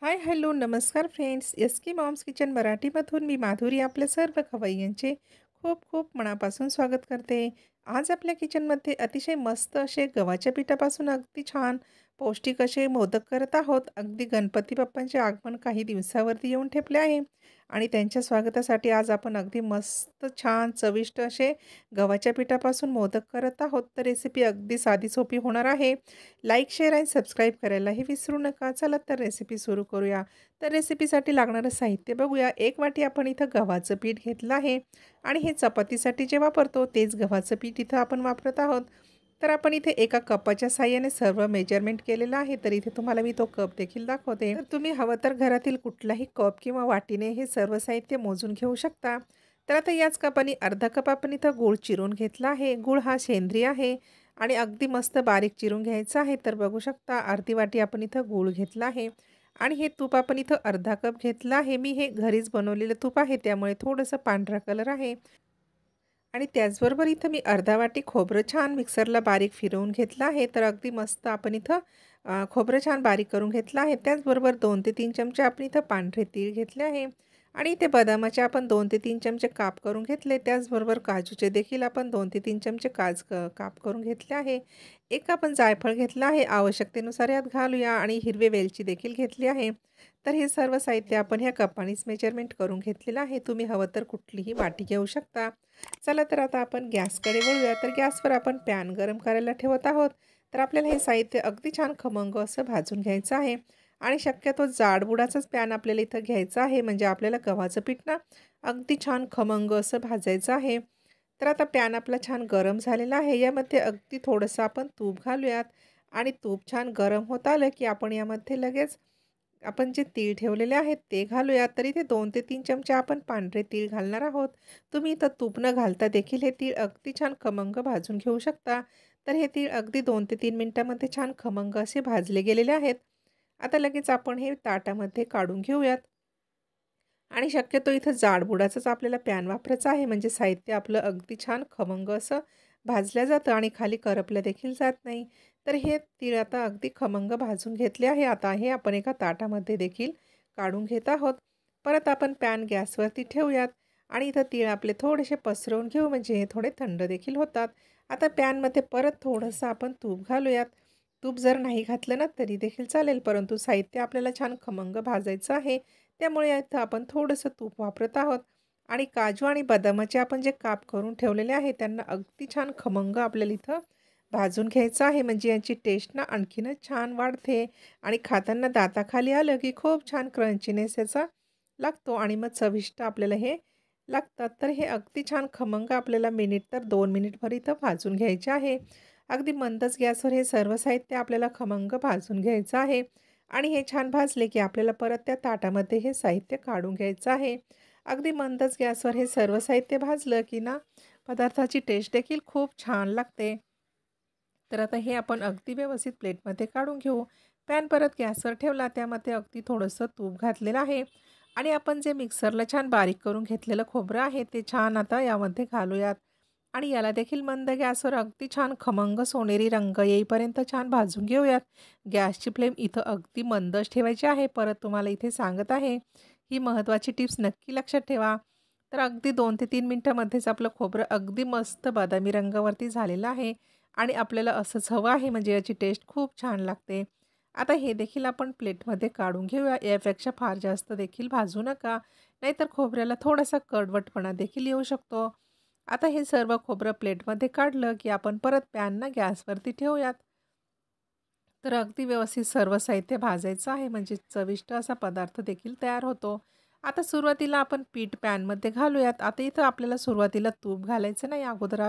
Hi hello नमस्कार friends S के moms kitchen मराठीमधून मी माधुरी आपल्या सर्व खवय्यांचे खूप खूप मनापासून स्वागत करते. आज आपल्या किचनमध्ये अतिशय मस्त असे गव्हाच्या पिठापासून अगदी छान पौष्टिक असे मोदक करत आहोत. अगदी गणपती बाप्पांचे आगमन काही दिवसावरती येऊन ठेपले आहे आणि त्यांच्या स्वागतासाठी आज आपण अगदी मस्त छान चविष्ट असे गव्हाच्या पिठापासून मोदक करत आहोत. तर रेसिपी अगदी साधी सोपी होणार आहे. लाईक, शेअर आणि सबस्क्राईब करायलाही विसरू नका. चला तर रेसिपी सुरू करूया. तर रेसिपीसाठी लागणारं साहित्य बघूया. 1 वाटी आपण इथं गव्हाचं पीठ घेतलं आहे आणि हे चपातीसाठी जे वापरतो तेच गव्हाचं पीठ इथं आपण वापरत आहोत. तर आपण इथे एका कपाच्या साहाय्याने सर्व मेजरमेंट केलेलं आहे. तर इथे तुम्हाला मी तो कप देखील दाखवते. तर तुम्ही हवं तर घरातील कुठलाही कप किंवा वाटीने हे सर्व साहित्य मोजून घेऊ शकता. तर आता याच कपाने अर्धा कप आपण इथं गूळ चिरून घेतला आहे. गूळ हा सेंद्रिय आहे आणि अगदी मस्त बारीक चिरून घ्यायचं आहे. तर बघू शकता अर्धी वाटी आपण इथं गूळ घेतला आहे आणि हे तूप आपण इथं अर्धा कप घेतलं आहे. मी हे घरीच बनवलेलं तूप आहे त्यामुळे थोडंसं पांढरा कलर आहे. आणि त्याचबरोबर इथं मी अर्धा वाटी खोबरं छान मिक्सरला बारीक फिरवून घेतलं आहे. तर अगदी मस्त आपण इथं खोबरं छान बारीक करून घेतलं आहे. त्याचबरोबर 2 ते 3 चमचे आपण इथं पांढरे तीळ घेतले आहे आणि इथे बदामाचे आपण 2 ते 3 चमचे काप करून घेतले. त्याचबरोबर काजूचे देखील आपण 2 ते 3 चमचे काप करून घेतले आहे. एक आपण जायफळ घेतलं आहे. आवश्यकतेनुसार यात घालूया आणि हिरवे वेलची देखील घेतली आहे. तर हे सर्व साहित्य आपण ह्या कपानेच मेजरमेंट करून घेतलेलं आहे. तुम्ही हवं तर कुठलीही वाटी घेऊ शकता. चला तर आता आपण गॅसकडे वळूया. तर गॅसवर आपण पॅन गरम करायला ठेवत आहोत. तर आपल्याला हे साहित्य अगदी छान खमंग असं भाजून घ्यायचं आहे आणि शक्यतो जाडबुडाचाच पॅन आपल्याला इथं घ्यायचा आहे. म्हणजे आपल्याला गव्हाचं पीठ ना अगदी छान खमंग असं भाजायचं आहे. तर आता पॅन आपला छान गरम झालेला आहे. यामध्ये अगदी थोडंसं आपण तूप घालूयात आणि तूप छान गरम होत आलं की आपण यामध्ये लगेच आपण जे तीळ ठेवलेले आहेत ते घालूयात. तर इथे 2 ते 3 चमचे आपण पांढरे तीळ घालणार आहोत. तुम्ही इथं तूप न घालता देखील हे तीळ अगदी छान खमंग भाजून घेऊ शकता. तर हे तीळ अगदी 2 ते 3 मिनिटांमध्ये छान खमंग असे भाजले गेलेले आहेत. आता लगेच आपण हे ताटामध्ये काढून घेऊयात. आणि शक्यतो इथं जाडबुडाचाच आपल्याला पॅन वापरायचा आहे म्हणजे साहित्य आपलं अगदी छान खमंग असं भाजलं जातं आणि खाली करपलं देखील जात नाही. तर हे तीळ आता अगदी खमंग भाजून घेतले आहे. आता हे आपण एका ताटामध्ये देखील काढून घेत आहोत. परत आपण पॅन गॅसवरती ठेवूयात आणि इथं तीळ आपले थोडेसे पसरवून घेऊ म्हणजे हे थोडे थंड देखील होतात. आता पॅनमध्ये परत थोडंसं आपण तूप घालूयात. तूप जर नाही घातलं ना तरी देखील चालेल परंतु साहित्य आपल्याला छान खमंग भाजायचं आहे. त्यामुळे इथं आपण थोडंसं तूप वापरत आहोत आणि काजू आणि बदामाचे आपण जे काप करून ठेवलेले आहे त्यांना अगदी छान खमंग आपल्याला इथं भाजून घ्यायचं आहे म्हणजे यांची टेस्ट ना आणखीनच छान वाढते आणि खाताना दाताखाली आलं की खूप छान क्रंचीनेस याचा लागतो आणि मग चविष्ट आपल्याला हे लागतात. तर हे अगदी छान खमंग आपल्याला मिनिट तर 2 मिनिटभर इथं भाजून घ्यायचे आहे. अगदी मंदच गॅसवर हे सर्व साहित्य आपल्याला खमंग भाजून घ्यायचं आहे आणि हे छान भाजले की आपल्याला परत त्या ताटामध्ये हे साहित्य काढून घ्यायचं आहे. अगदी मंदच गॅसवर हे सर्व साहित्य भाजलं की ना पदार्थाची टेस्ट देखील खूप छान लागते. तर आता हे आपण अगदी व्यवस्थित प्लेटमध्ये काढून घेऊ. पॅन परत गॅसवर ठेवला त्यामध्ये अगदी थोडंसं तूप घातलेलं आहे आणि आपण जे मिक्सरला छान बारीक करून घेतलेलं खोबरं आहे ते छान आता यामध्ये घालूयात आणि याला देखील मंद गॅसवर अगदी छान खमंग सोनेरी रंग येईपर्यंत छान भाजून घेऊयात. गॅसची फ्लेम इथं अगदी मंदच ठेवायची आहे. परत तुम्हाला इथे सांगत आहे, ही महत्त्वाची टिप्स नक्की लक्षात ठेवा. तर अगदी 2 ते 3 मिनिटामध्येच आपलं खोबरं अगदी मस्त बदामी रंगावरती झालेलं आहे आणि आपल्याला असंच हवं आहे म्हणजे याची टेस्ट खूप छान लागते. आता हे देखील आपण प्लेटमध्ये काढून घेऊया. यापेक्षा फार जास्त देखील भाजू नका, नाहीतर खोबऱ्याला थोडासा कडवटपणा देखील येऊ शकतो. आता हे सर्व खोबरं प्लेटमध्ये काढलं की आपण परत पॅन ना गॅसवरती ठेवूयात. तर अगदी व्यवस्थित सर्व साहित्य भाजायचं आहे म्हणजे चविष्ट असा पदार्थ देखील तयार होतो. आता सुरुवातीला आपण पीठ पॅनमध्ये घालूयात. आता इथं आपल्याला सुरुवातीला तूप घालायचं नाही अगोदर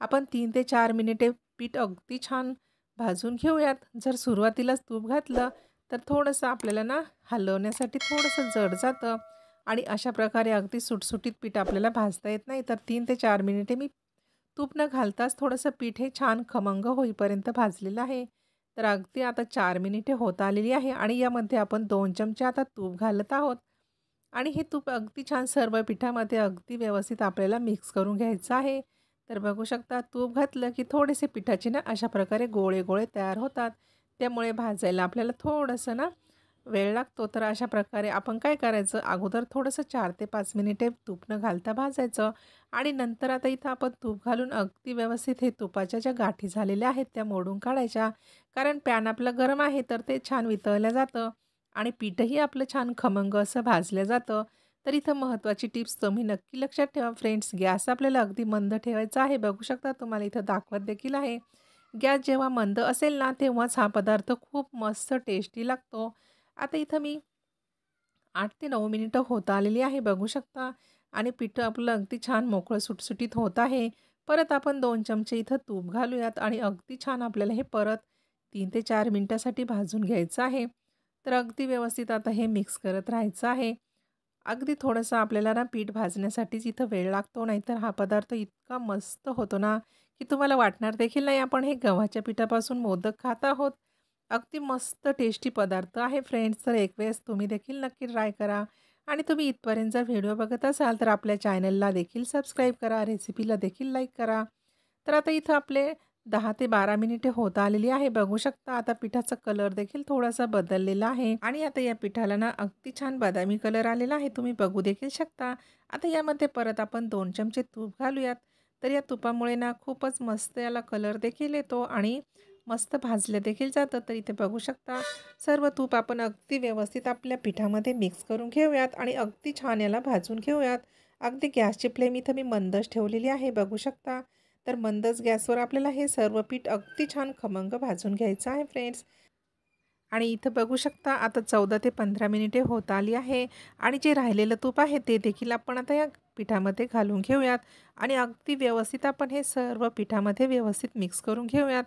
आपण 3 ते 4 मिनिटे पीठ अगदी छान भाजून घेऊयात. जर सुरुवातीलाच तूप घातलं तर थोडंसं आपल्याला ना हलवण्यासाठी थोडंसं जड जातं आणि अशा प्रकारे अगदी सुटसुटीत पीठ आपल्याला भाजता येत नाही. तर 3 ते 4 मिनिटे मी तूप न घालताच थोडंसं पीठ हे छान खमंग होईपर्यंत भाजलेलं आहे. तर अगदी आता 4 मिनिटे होत आलेली आहे आणि यामध्ये आपण 2 चमचे आता तूप घालत आहोत आणि हे तूप अगदी छान सर्व पिठामध्ये अगदी व्यवस्थित आपल्याला मिक्स करून घ्यायचं आहे. तर बघू शकता तूप घातलं की थोडेसे पिठाचे ना अशा प्रकारे गोळे गोळे तयार होतात. त्यामुळे भाजायला आपल्याला थोडंसं ना वेळ लागतो. तर अशा प्रकारे आपण काय करायचं, अगोदर थोडंसं 4 ते 5 मिनिटे तूप न घालता भाजायचं आणि नंतर आता इथं आपण तूप घालून अगदी व्यवस्थित हे तुपाच्या ज्या गाठी झालेल्या आहेत त्या मोडून काढायच्या. कारण पॅन आपलं गरम आहे तर ते छान वितळलं जातं आणि पीठही आपलं छान खमंग असं भाजलं जातं. तर इथं महत्त्वाची टिप्स तुम्ही नक्की लक्षात ठेवा फ्रेंड्स. गॅस आपल्याला अगदी मंद ठेवायचा आहे. बघू शकता तुम्हाला इथं दाखवत देखील आहे. गॅस जेव्हा मंद असेल ना, तेव्हाच हा पदार्थ खूप मस्त टेस्टी लागतो. आता इथं मी 8 ते 9 मिनिटं होत आलेली आहे बघू शकता आणि पिठं आपलं अगदी छान मोकळं सुटसुटीत होत आहे. परत आपण 2 चमचे इथं तूप घालूयात आणि अगदी छान आपल्याला हे परत 3 ते 4 मिनिटासाठी भाजून घ्यायचं आहे. तर अगदी व्यवस्थित आता हे मिक्स करत राहायचं आहे. अगदी थोडंसं आपल्याला ना पीठ भाजण्यासाठीच इथं वेळ लागतो, नाहीतर हा पदार्थ इतका मस्त होतो ना, की तुम्हाला वाटणार देखील नाही आपण हे गव्हाच्या पिठापासून मोदक खात आहोत. अगदी मस्त टेस्टी पदार्थ आहे फ्रेंड्स. तर एक वेळेस तुम्ही देखील नक्की ट्राय करा आणि तुम्ही इथपर्यंत जर व्हिडिओ बघत असाल तर आपल्या चॅनलला देखील सबस्क्राईब करा, रेसिपीला देखील लाईक करा. तर आता इथं आपले 10 ते 12 मिनिटे होत आलेली आहे. बघू शकता आता पिठाचा कलर देखील थोडासा बदललेला आहे आणि आता या पिठाला ना अगदी छान बदामी कलर आलेला आहे. तुम्ही बघू देखील शकता. आता यामध्ये परत आपण 2 चमचे तूप घालूयात. तर या तुपामुळे ना खूपच मस्त याला कलर देखील येतो आणि मस्त भाजलं देखील जातं. तर इथे बघू शकता सर्व तूप आपण अगदी व्यवस्थित आपल्या पिठामध्ये मिक्स करून घेऊयात आणि अगदी छान याला भाजून घेऊयात. अगदी गॅसची फ्लेम इथं मी मंदच ठेवलेली आहे बघू शकता. तर मंदच गॅसवर आपल्याला हे सर्व पीठ अगदी छान खमंग भाजून घ्यायचं आहे फ्रेंड्स. आणि इथं बघू शकता आता 14 ते 15 मिनिटे होत आली आहे आणि जे राहिलेलं तूप आहे ते देखील आपण आता या पिठामध्ये घालून घेऊयात आणि अगदी व्यवस्थित आपण हे सर्व पिठामध्ये व्यवस्थित मिक्स करून घेऊयात.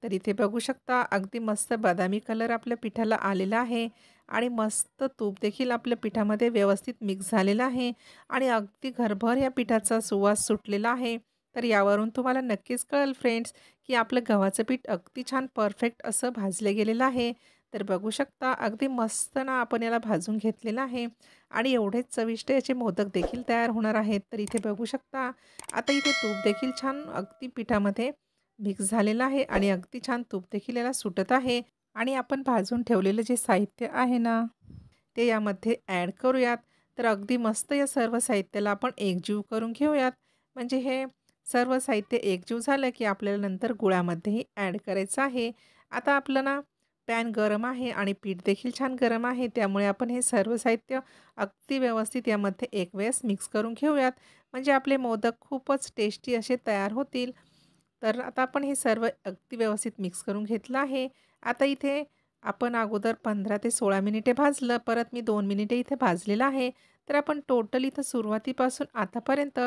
तर इथे बघू शकता अगदी मस्त बदामी कलर आपल्या पिठाला आलेला आहे आणि मस्त तूप देखील आपल्या पिठामध्ये व्यवस्थित मिक्स झालेलं आहे आणि अगदी घरभर या पिठाचा सुवास सुटलेला आहे. तर यावरून तुम्हाला नक्कीच कळेल फ्रेंड्स की आपलं गव्हाचं पीठ अगदी छान परफेक्ट असं भाजलं गेलेलं आहे. तर बघू शकता अगदी मस्त ना आपण याला भाजून घेतलेलं आहे आणि एवढेच चविष्ट याचे मोदक देखील तयार होणार आहेत. तर इथे बघू शकता आता इथे तूप देखील छान अगदी पिठामध्ये मिक्स झालेलं आहे आणि अगदी छान तूप देखील याला सुटत आहे आणि आपण भाजून ठेवलेलं जे साहित्य आहे ना ते यामध्ये ॲड करूयात. तर अगदी मस्त या सर्व साहित्याला आपण एकजीव करून घेऊयात. म्हणजे हे सर्व साहित्य एकजीव झालं की आपल्याला नंतर गुळामध्येही ॲड करायचं आहे. आता आपलं ना पॅन गरम आहे आणि पीठ देखील छान गरम आहे. त्यामुळे आपण हे सर्व साहित्य अगदी व्यवस्थित यामध्ये एक वेळेस मिक्स करून घेऊयात. म्हणजे आपले मोदक खूपच टेस्टी असे तयार होतील. तर आता आपण हे सर्व अगदी व्यवस्थित मिक्स करून घेतलं आहे. आता इथे आपण अगोदर 15 ते 16 मिनिटे भाजलं. परत मी 2 मिनिटे इथे भाजलेलं आहे. तर आपण टोटल इथं सुरुवातीपासून आतापर्यंत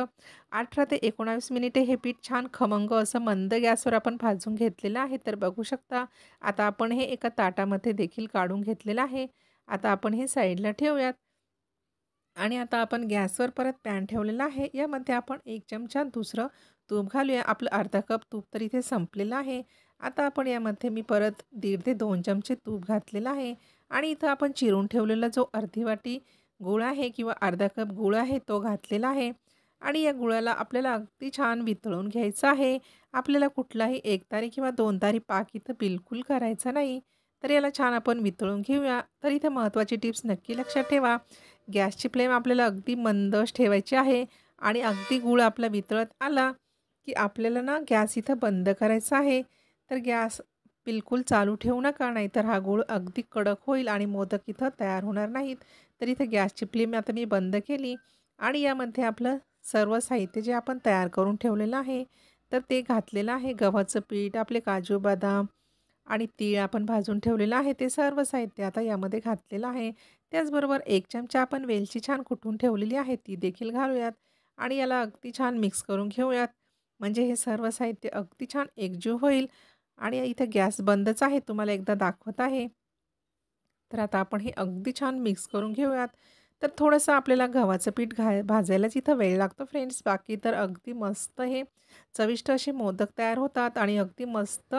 18 ते 19 मिनिटे हे पीठ छान खमंग असं मंद गॅसवर आपण भाजून घेतलेलं आहे. तर बघू शकता आता आपण हे एका ताटामध्ये देखील काढून घेतलेलं आहे. आता आपण हे साईडला ठेवूयात. आणि आता आपण गॅसवर परत पॅन ठेवलेला आहे. यामध्ये आपण 1 चमचा दुसरं तूप घालूया. आपलं अर्धा कप तूप तर इथे संपलेलं आहे. आता आपण यामध्ये मी परत 1.5 ते 2 चमचे तूप घातलेलं आहे आणि इथं आपण चिरून ठेवलेला जो अर्धी वाटी गूळ आहे किंवा अर्धा कप गूळ आहे तो घातलेला आहे आणि या गुळाला आपल्याला अगदी छान वितळून घ्यायचं आहे. आपल्याला कुठलाही 1 तारी किंवा 2 तारी पाक इथं बिलकुल करायचा नाही. तर याला छान आपण वितळून घेऊया. तर इथे महत्त्वाची टिप्स नक्की लक्षात ठेवा. गॅसची फ्लेम आपल्याला अगदी मंदच ठेवायची आहे आणि अगदी गूळ आपला वितळत आला, की आपल्याला ना गॅस इथं बंद करायचा आहे. तर गॅस बिलकुल चालू ठेवू नका, नाहीतर हा गूळ अगदी कडक होईल आणि मोदक इथं तयार होणार नाहीत. तर इथं गॅसची फ्लेम आता मी बंद केली आणि यामध्ये आपलं सर्व साहित्य जे आपण तयार करून ठेवलेलं आहे, तर ते घातलेलं आहे. गव्हाचं पीठ, आपले काजू, बदाम आणि तीळ आपण भाजून ठेवलेलं आहे. ते सर्व साहित्य आता यामध्ये घातलेलं आहे. त्याचबरोबर 1 चमचा आपण वेलची छान कुटून ठेवलेली आहे, ती देखील घालूयात आणि याला अगदी छान मिक्स करून घेऊयात. म्हणजे हे सर्व साहित्य अगदी छान एकजीव होईल आणि इथे गॅस बंदच आहे. तुम्हाला एकदा दाखवत आहे. तर आता आपण हे अगदी छान मिक्स करून घेऊयात. तर थोडंसं आपल्याला गव्हाचं पीठ भाजायलाच इथं वेळ लागतो फ्रेंड्स. बाकी तर अगदी मस्त हे चविष्ट असे मोदक तयार होतात आणि अगदी मस्त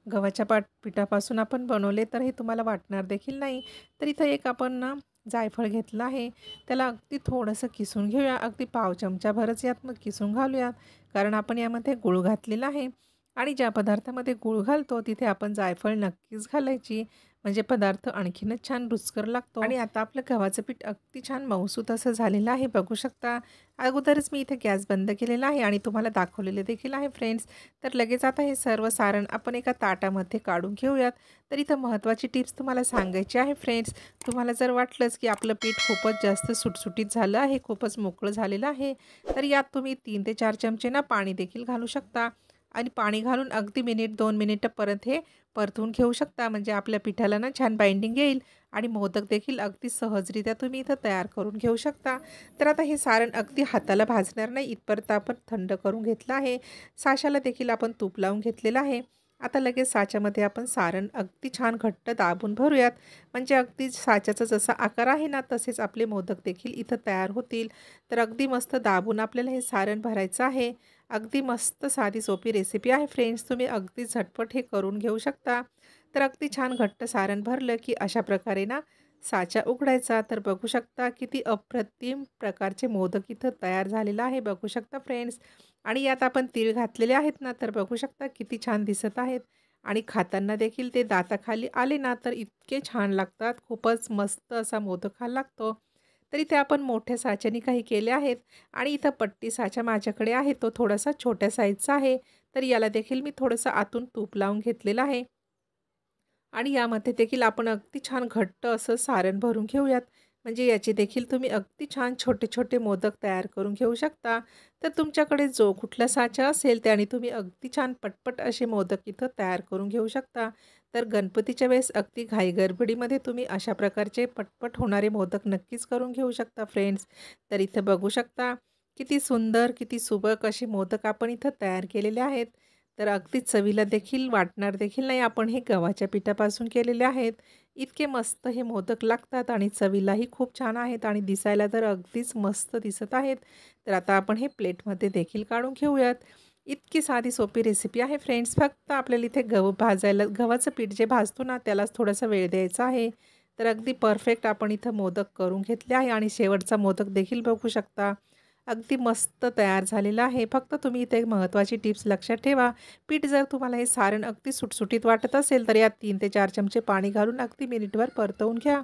गव्हाच्या पिठापासून आपण बनवले तर हे तुम्हाला वाटणार देखील नाही. तर इथं एक आपण ना जायफळ घेतलं आहे. त्याला अगदी थोडंसं किसून घेऊया. अगदी पाव चमचाभरच यात मग किसून घालूया. कारण आपण यामध्ये गूळ घातलेला आहे आणि ज्या पदार्थामध्ये गूळ घालतो तिथे आपण जायफळ नक्कीच घालायची. म्हणजे पदार्थ आणखीनच छान रुचकर लागतो. आणि आता आपलं गव्हाचं पीठ अगदी छान मऊसूत असं झालेलं आहे, बघू शकता. अगोदरच मी इथे गॅस बंद केलेला आहे आणि तुम्हाला दाखवलेले देखील आहे फ्रेंड्स. तर लगेच आता हे सर्व सारण आपण एका ताटामध्ये काढून घेऊयात. तर इथं महत्त्वाची टिप्स तुम्हाला सांगायची आहे फ्रेंड्स. तुम्हाला जर वाटलंच की आपलं पीठ खूपच जास्त सुटसुटीत झालं आहे, खूपच मोकळं झालेलं आहे, तर यात तुम्ही 3 ते 4 चमचे ना पाणी देखील घालू शकता. आणि पाणी घालून अगदी मिनिट 2 मिनिटं परत हे परतून घेऊ शकता. म्हणजे आपल्या पिठाला ना छान बाइंडिंग येईल आणि मोदक देखील अगदी सहजरित्या तुम्ही इथं तयार करून घेऊ शकता. तर आता हे सारण अगदी हाताला भाजणार नाही इथपर्यंत आपण थंड करून घेतलं आहे. साच्याला देखील आपण तूप लावून घेतलेलं आहे. आता लगेच साच्यामध्ये आपण सारण अगदी छान घट्ट दाबून भरूयात. म्हणजे अगदी साच्याचा जसा आकार आहे ना तसेच आपले मोदक देखील इथं तयार होतील. तर अगदी मस्त दाबून आपल्याला हे सारण भरायचं आहे. अगदी मस्त साधी सोपी रेसिपी आहे फ्रेंड्स. तुम्ही अगदी झटपट हे करून घेऊ शकता. तर अगदी छान घट्ट सारण भरलं की अशा प्रकारे ना साचा उघडायचा. तर बघू शकता किती अप्रतिम प्रकारचे मोदक इथं तयार झालेलं आहे, बघू शकता फ्रेंड्स. आणि यात आपण तीळ घातलेले आहेत ना, तर बघू शकता किती छान दिसत आहेत. आणि खाताना देखील ते दाताखाली आले ना तर इतके छान लागतात. खूपच मस्त असा मोदक हा लागतो. तर इथे आपण मोठ्या साच्याने काही केले आहेत. आणि इथं पट्टी साचा माझ्याकडे आहे, तो थोडासा छोट्या साईजचा आहे. तर याला देखील मी थोडंसं आतून तूप लावून घेतलेलं आहे. आणि यामध्ये देखील आपण अगदी छान घट्ट असं सारण भरून घेऊयात. म्हणजे याचे देखील तुम्ही अगदी छान छोटे-छोटे मोदक तयार करून घेऊ शकता. तर तुमच्याकडे जो कुठला साचा असेल त्याने तुम्ही अगदी छान पटपट असे मोदक इथं तयार करून घेऊ शकता. तर गणपतीच्या वेळेस अगदी घाई-गडबडीमध्ये तुम्ही अशा प्रकारचे पटपट होणारे मोदक नक्कीच करून घेऊ शकता फ्रेंड्स. तर इथं बघू शकता किती सुंदर, किती सुबक असे मोदक आपण इथं तयार केलेले आहेत. तर अगदी चवीला देखील वाटणार देखील नाही. आपण हे गव्हाच्या पिठापासून केलेले आहेत. इतके मस्त हे मोदक लागतात आणि चवीलाही खूप छान आहेत आणि दिसायला तर अगदीच मस्त दिसत आहेत. तर आता आपण हे प्लेटमध्ये देखील काढून घेऊयात. इतकी साधी सोपी रेसिपी आहे फ्रेंड्स. फक्त आपल्याला इथे गहू भाजायला गव्हाचं पीठ जे भाजतो ना त्यालाच थोडासा वेळ द्यायचा आहे. तर अगदी परफेक्ट आपण इथं मोदक करून घेतले आहे आणि शेवटचा मोदक देखील बघू शकता. अगदी मस्त तयार झालेलं आहे. फक्त तुम्ही इथे एक महत्त्वाची टिप्स लक्षात ठेवा. पीठ जर तुम्हाला हे सारण अगदी सुटसुटीत वाटत असेल, तर यात 3 ते 4 चमचे पाणी घालून अगदी मिनिटभर परतवून घ्या.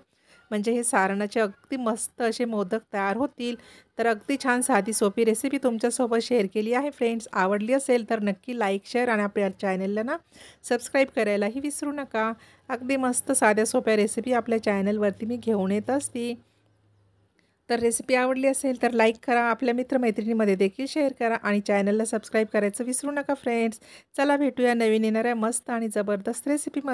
म्हणजे हे सारणाचे अगदी मस्त असे मोदक तयार होतील. तर अगदी छान साधी सोपी रेसिपी तुमच्यासोबत शेअर केली आहे फ्रेंड्स. आवडली असेल तर नक्की लाईक, शेअर आणि आपल्या चॅनलला ना सबस्क्राईब करायलाही विसरू नका. अगदी मस्त साध्या सोप्या रेसिपी आपल्या चॅनलवरती मी घेऊन येत असते. तर रेसिपी आवडली असेल तर लाईक करा, आपल्या मित्रमैत्रिणीमध्ये देखील शेअर करा आणि चॅनलला सबस्क्राईब करायचं विसरू नका फ्रेंड्स. चला भेटूया नवीन येणाऱ्या मस्त आणि जबरदस्त रेसिपीमध्ये.